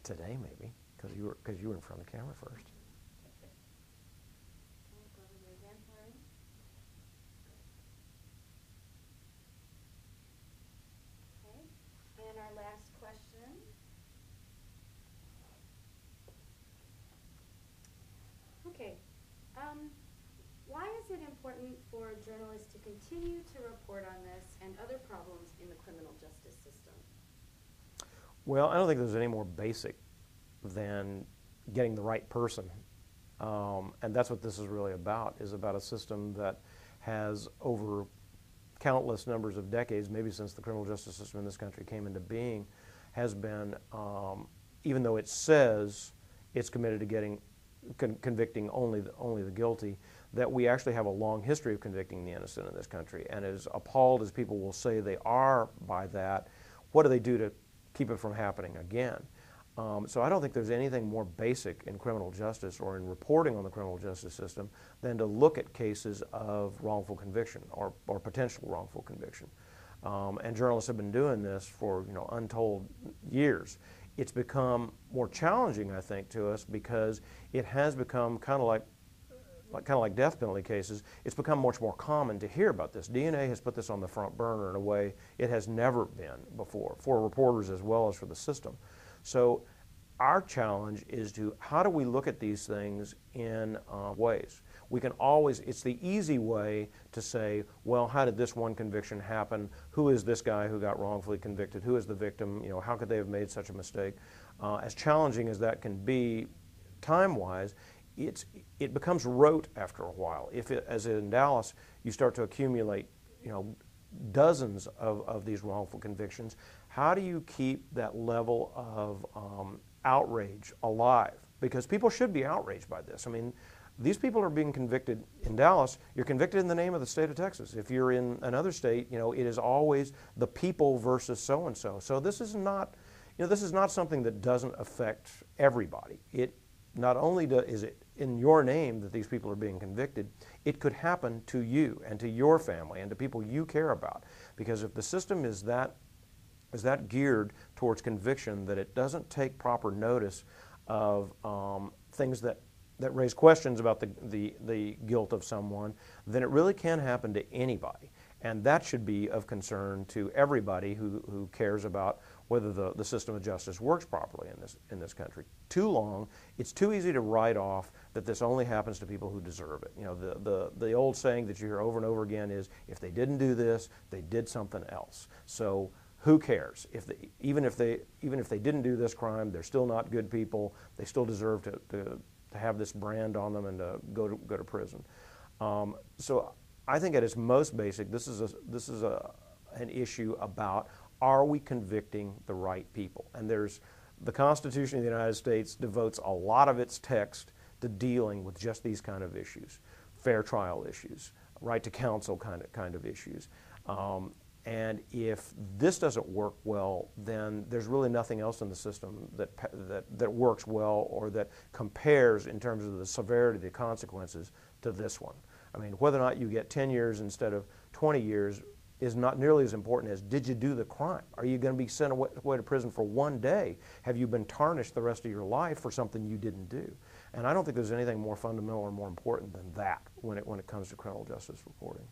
Today, maybe, because you were in front of the camera first. Okay, and our last question. Okay, why is it important for journalists to continue to report on this and other problems in the criminal justice system? Well, I don't think there's any more basic than getting the right person. And that's what this is really about, is about a system that has over countless numbers of decades, maybe since the criminal justice system in this country came into being, has been, even though it says it's committed to convicting only the guilty, that we actually have a long history of convicting the innocent in this country. And as appalled as people will say they are by that, what do they do to keep it from happening again? So I don't think there's anything more basic in criminal justice or in reporting on the criminal justice system than to look at cases of wrongful conviction or potential wrongful conviction. And journalists have been doing this for untold years. It's become more challenging, I think, to us because it has become kind of like death penalty cases. It's become much more common to hear about this. DNA has put this on the front burner in a way it has never been before, for reporters as well as for the system. So our challenge is how do we look at these things in ways? We can always, it's the easy way to say, well, how did this one conviction happen? Who is this guy who got wrongfully convicted? Who is the victim? How could they have made such a mistake? As challenging as that can be time-wise, it becomes rote after a while. As in Dallas, you start to accumulate, dozens of these wrongful convictions, how do you keep that level of outrage alive? Because people should be outraged by this. I mean, these people are being convicted in Dallas. You're convicted in the name of the state of Texas. If you're in another state, it is always the people versus so-and-so. So this is not, this is not something that doesn't affect everybody. It not only is it in your name that these people are being convicted, it could happen to you and to your family and to people you care about. Because if the system is that geared towards conviction that it doesn't take proper notice of things that raise questions about the guilt of someone, then it really can happen to anybody. And that should be of concern to everybody who cares about whether the system of justice works properly in this country. Too long, it's too easy to write off that this only happens to people who deserve it. The old saying that you hear over and over again is, if they didn't do this, they did something else. So who cares? Even if they didn't do this crime, they're still not good people. They still deserve to have this brand on them and to go to prison. So I think at its most basic, this is an issue about, are we convicting the right people? And the Constitution of the United States devotes a lot of its text to dealing with just these kind of issues, fair trial issues, right to counsel kind of issues. And if this doesn't work well, then there's really nothing else in the system that works well or that compares in terms of the severity of the consequences to this one. I mean, whether or not you get 10 years instead of 20 years is not nearly as important as, did you do the crime? Are you going to be sent away to prison for one day? Have you been tarnished the rest of your life for something you didn't do? And I don't think there's anything more fundamental or more important than that when it comes to criminal justice reporting.